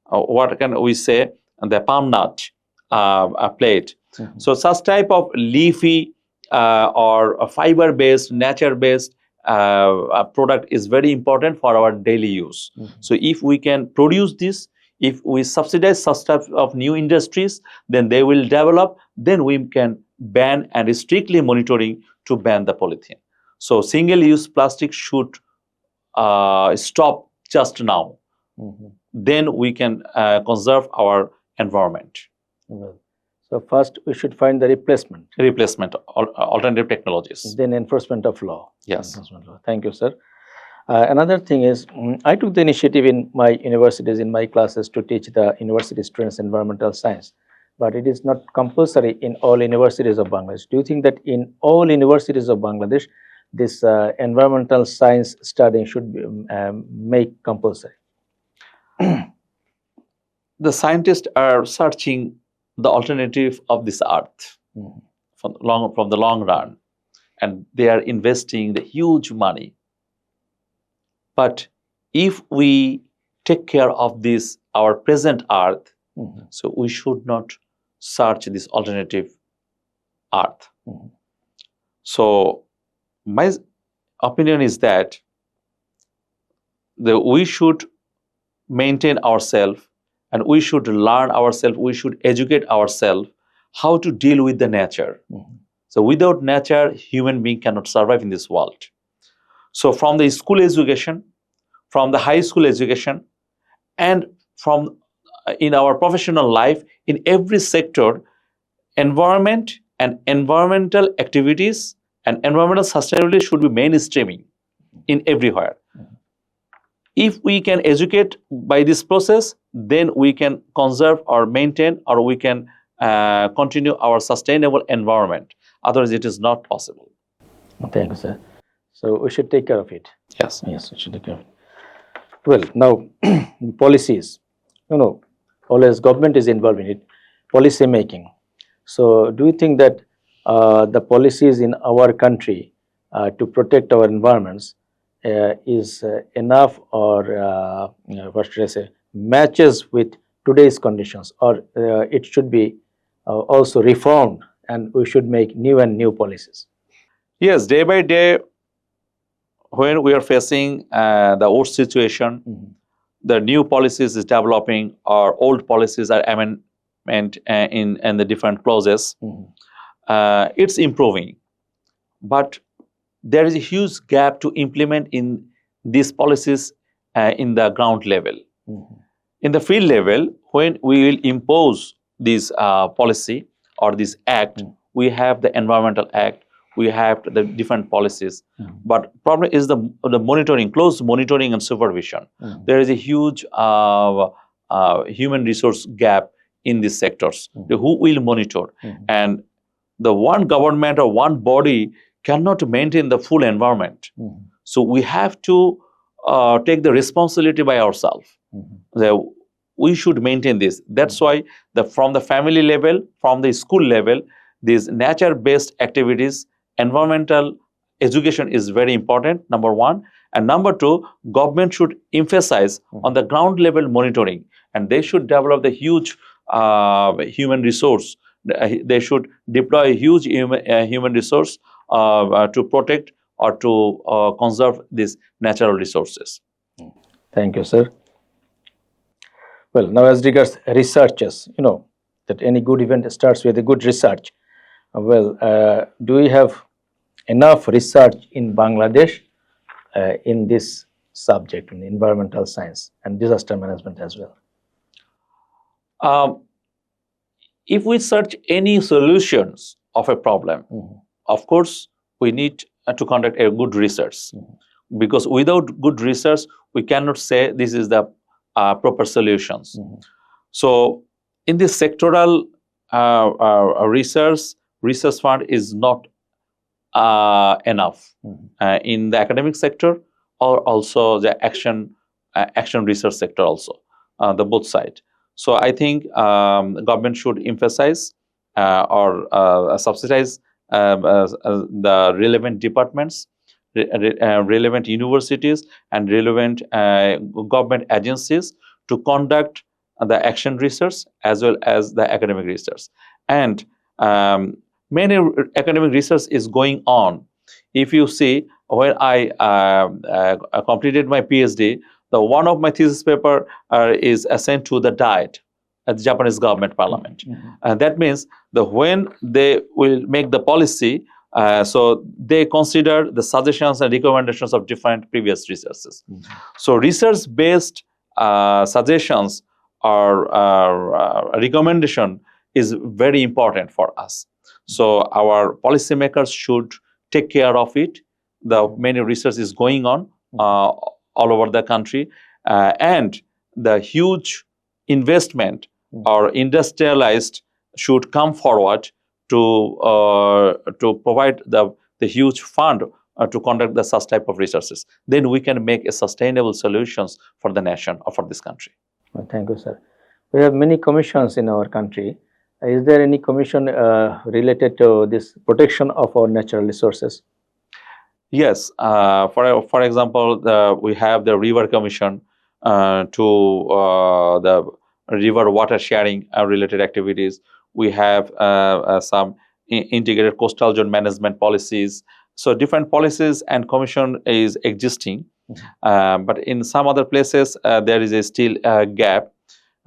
what can we say, the palm nut plate. So such type of leafy or fiber based, nature based product is very important for our daily use. So if we can produce this, if we subsidize such type of new industries, then they will develop, then we can ban and strictly monitoring to ban the polythene. So single use plastic should stop just now. Then we can conserve our environment. Well, so first we should find the replacement. Alternative technologies. Then enforcement of law. Yes. Thank you, sir. Another thing is, I took the initiative in my universities, in my classes, to teach the university students environmental science, but it is not compulsory in all universities of Bangladesh. Do you think that in all universities of Bangladesh, this environmental science studying should be made compulsory? The scientists are searching the alternative of this earth from the long run, and they are investing the huge money. But if we take care of this, our present earth, Mhm. So we should not search this alternative earth. Mhm. So my opinion is that we should maintain ourselves and we should learn ourselves, we should educate ourselves how to deal with the nature. Mhm. So without nature, human being cannot survive in this world. So from the school education, from the high school education, and from in our professional life, in every sector, environment and environmental activities and environmental sustainability should be mainstreaming in everywhere. If we can educate by this process, then we can conserve or maintain, or we can continue our sustainable environment. Otherwise, it is not possible. Thank you, sir. So we should take care of it. Yes. Yes, we should take care of it. Well, now policies. Always government is involved in it. Policy making. So, do you think that the policies in our country to protect our environments is enough, or what should I say, matches with today's conditions, or it should be also reformed, and we should make new policies? Yes, day by day, when we are facing the old situation, Mhm. the new policies is developing, or old policies are amendment in the different clauses. Mhm. It's improving, but there is a huge gap to implement in these policies in the ground level. Mhm. In the field level, when we will impose this policy or this act, Mm. we have the environmental act, we have the different policies. Mhm. But problem is the monitoring, close monitoring and supervision. Mhm. There is a huge human resource gap in these sectors. Mhm. Who will monitor? Mhm. And the one government or one body cannot maintain the full environment. Mhm. So we have to take the responsibility by ourselves. Mhm. We should maintain this. That's why from the family level, from the school level, these nature-based activities, environmental education is very important, number one. And number two, government should emphasize on the ground level monitoring, and they should develop the huge human resource. They should deploy a huge human resource to protect or to conserve these natural resources. Thank you, sir. Well, now as regards researchers, that any good event starts with a good research. Do we have enough research in Bangladesh in this subject, in environmental science and disaster management as well? Um, if we search any solutions of a problem, Mhm. of course, we need to conduct a good research, because without good research, we cannot say this is the proper solutions. Mhm. So, in this sectoral research fund is not enough Mhm. in the academic sector, or also the action research sector also, the both side. So I think the government should emphasize or subsidize the relevant departments, relevant universities, and relevant government agencies to conduct the action research as well as the academic research. And many academic research is going on. If you see, when I completed my PhD, the one of my thesis paper is sent to the Diet at the Japanese government parliament. Mhm. And that means that when they will make the policy, so they consider the suggestions and recommendations of different previous researches. Mhm. So research-based suggestions or recommendation is very important for us. So our policymakers should take care of it. The many research is going on all over the country, and the huge investment or industrialized should come forward to provide the huge fund to conduct the such type of researches. Then we can make a sustainable solutions for the nation or for this country. Well, thank you, sir. We have many commissions in our country. Is there any commission related to this protection of our natural resources? Yes, for example, we have the River Commission to the river water sharing related activities. We have some integrated coastal zone management policies. So different policies and commission is existing, but in some other places there is a still gap,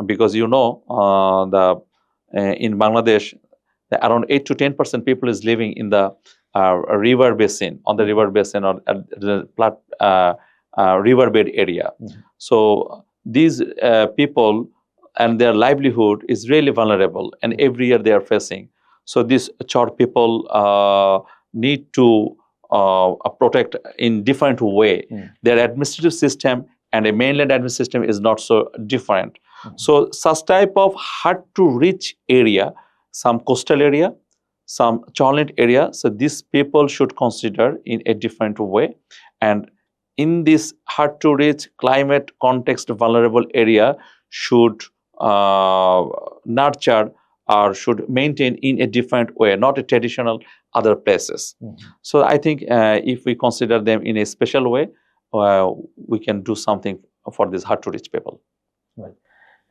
because the in Bangladesh, around 8 to 10% people is living in the river basin, on the river basin, or the riverbed area. So these people and their livelihood is really vulnerable, and every year they are facing. So these Chor people need to protect in different way. Their administrative system and a mainland administrative system is not so different. So such type of hard to reach area, some coastal area, some chorland area, so these people should consider in a different way. And in this hard to reach climate context vulnerable area should nurture or should maintain in a different way, not a traditional other places. So I think if we consider them in a special way, we can do something for these hard to reach people. Right.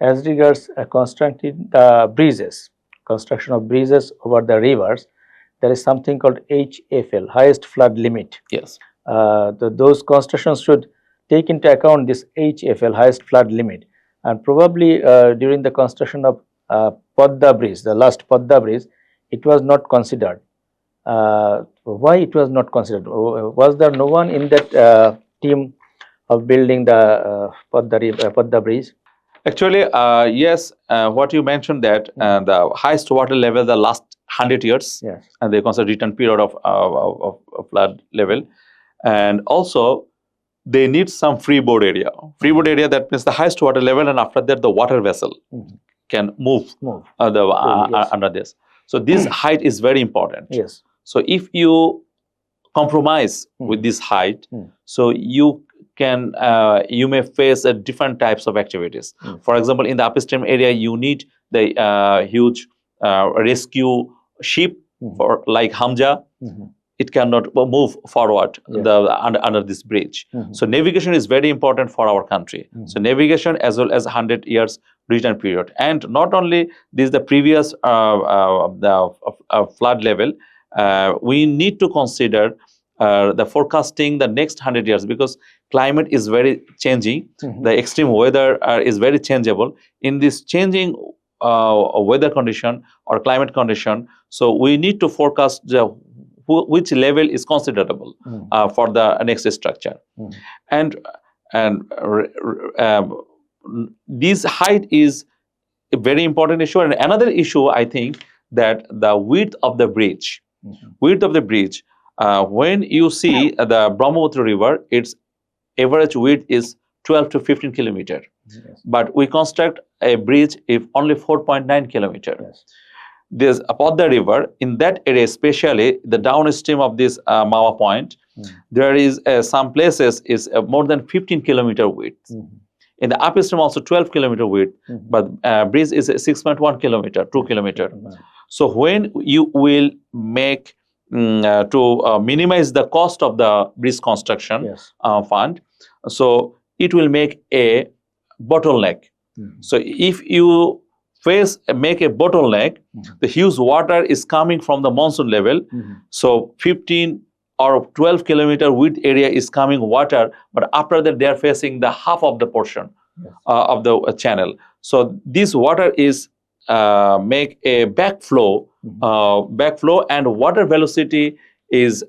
As regards constructing the bridges, construction of bridges over the rivers, there is something called HFL, highest flood limit. Yes. Those constructions should take into account this HFL, highest flood limit, and probably during the construction of Podda Bridge, the last Podda Bridge, it was not considered. Why it was not considered? Was there no one in that team of building the Podda Bridge? Actually, yes, what you mentioned that the highest water level the last 100 years, Yes. and they consider return period of flood level, and also they need some freeboard area. Freeboard area, that means the highest water level, and after that the water vessel can move Yes. under this. So this height is very important. Yes. So if you compromise with this height, so you may face different types of activities. For example, in the upstream area, you need the huge rescue ship for like Hamza. It cannot move forward under this bridge. So navigation is very important for our country. So navigation as well as 100 years return period, and not only this, the previous flood level. We need to consider the forecasting the next 100 years, because climate is very changing. The extreme weather is very changeable. In this changing weather condition or climate condition, so we need to forecast which level is considerable for the next structure. And this height is a very important issue. And another issue, I think, that the width of the bridge. Width of the bridge, when you see the Brahmaputra river, its average width is 12 to 15 kilometer. But we construct a bridge if only 4.9 kilometer. There's upon the river, in that area, especially the downstream of this Mawa point, there is some places is more than 15 kilometer width. In the upstream also 12 kilometer width, but bridge is 6.1 kilometer, 2 kilometer. So when you will make to minimize the cost of the bridge construction fund, so it will make a bottleneck. So if you make a bottleneck, the huge water is coming from the monsoon level. So 15 or 12 kilometer width area is coming water, but after that they are facing the half of the portion of the channel. So this water is make a backflow, and water velocity is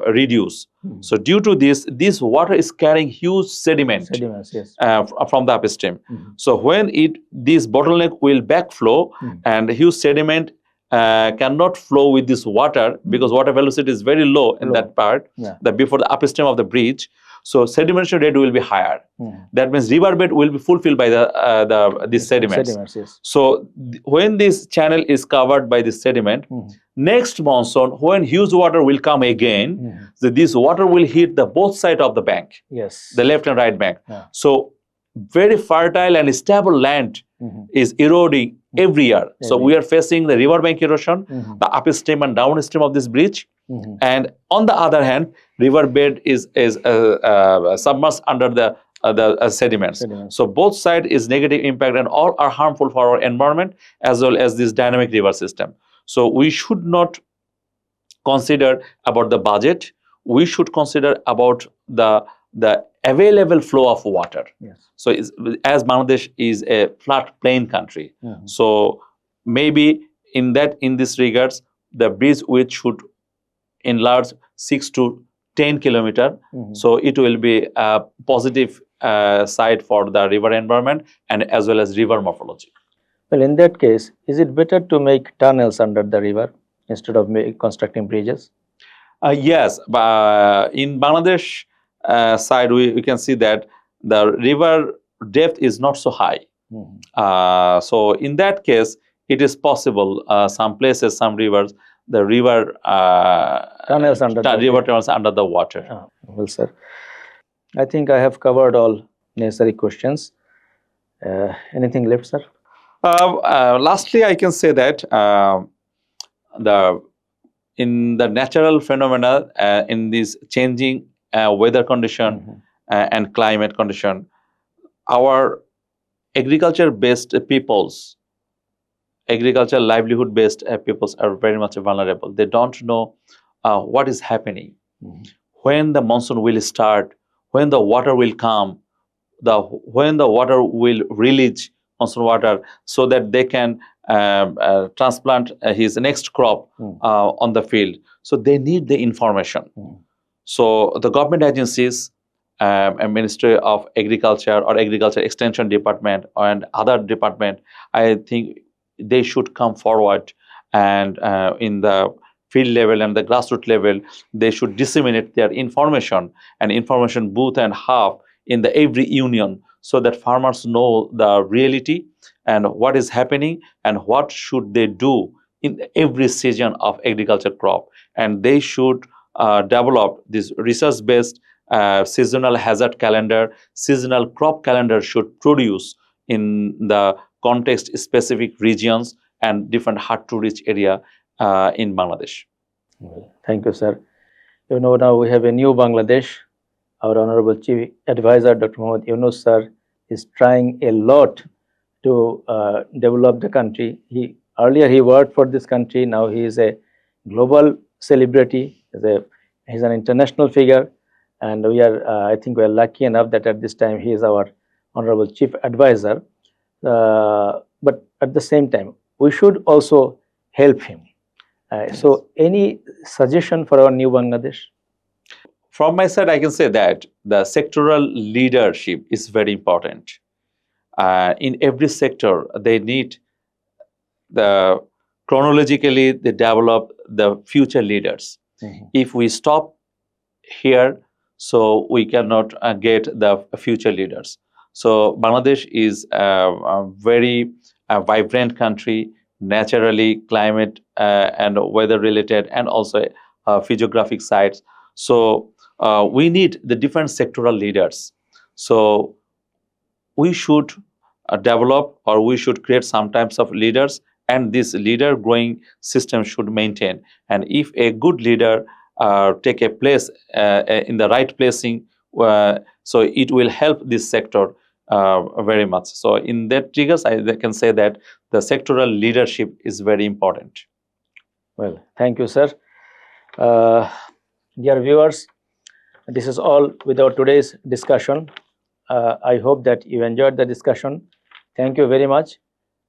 reduced. So due to this water is carrying huge sediments from the upstream. So when this bottleneck will backflow, and huge sediment cannot flow with this water, because water velocity is very low in that part, before the upstream of the bridge. So sedimentation rate will be higher. That means riverbed will be fulfilled by these sediments. So when this channel is covered by this sediment, next monsoon, when huge water will come again, so this water will hit the both sides of the bank, the left and right bank. So very fertile and stable land is eroding every year. So we are facing the riverbank erosion, the upstream and downstream of this bridge. And on the other hand, riverbed is submerged under the the sediments. So both side is negative impact, and all are harmful for our environment as well as this dynamic river system. So we should not consider about the budget. We should consider about the available flow of water. Yes. So as Bangladesh is a flat plain country, so maybe in this regards, the bridge width should enlarge 6 to 10 kilometer. So it will be a positive side for the river environment and as well as river morphology. Well, in that case, is it better to make tunnels under the river instead of constructing bridges? Yes, in Bangladesh side, we can see that the river depth is not so high. So in that case, it is possible some places, some rivers, the river tunnels under tunnels under the water. Well, sir, I think I have covered all necessary questions. Anything left, sir? Lastly, I can say that in the natural phenomena, in this changing weather condition and climate condition, our agriculture-based peoples, agriculture livelihood-based peoples are very much vulnerable. They don't know what is happening, when the monsoon will start, when the water will come, when the water will release monsoon water, so that they can transplant his next crop on the field. So they need the information. So the government agencies, a Ministry of Agriculture or Agriculture Extension Department and other department, I think they should come forward and in the field level and the grassroots level, they should disseminate their information and information booth and hub in the every union, so that farmers know the reality and what is happening and what should they do in every season of agriculture crop. And they should develop this research-based seasonal hazard calendar, seasonal crop calendar should produce in the context-specific regions and different hard-to-reach area in Bangladesh. Thank you, sir. You know, now we have a new Bangladesh. Our Honorable Chief Advisor, Dr. Mohammad Yunus, sir, is trying a lot to develop the country. Earlier he worked for this country. Now he is a global celebrity. He's an international figure, and we are, I think, we are lucky enough that at this time he is our Honorable Chief Advisor. But at the same time, we should also help him. So, any suggestion for our new Bangladesh? From my side, I can say that the sectoral leadership is very important. In every sector, they need chronologically, they develop the future leaders. If we stop here, so we cannot get the future leaders. So Bangladesh is a very vibrant country, naturally, climate and weather related, and also physiographic sites. So we need the different sectoral leaders. So we should develop, or we should create some types of leaders, and this leader growing system should maintain. And if a good leader take a place in the right placing, so it will help this sector very much. So in that triggers, I can say that the sectoral leadership is very important. Well, thank you, sir. Dear viewers, this is all with our today's discussion. I hope that you enjoyed the discussion. Thank you very much,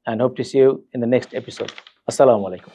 and hope to see you in the next episode. Assalamu alaikum.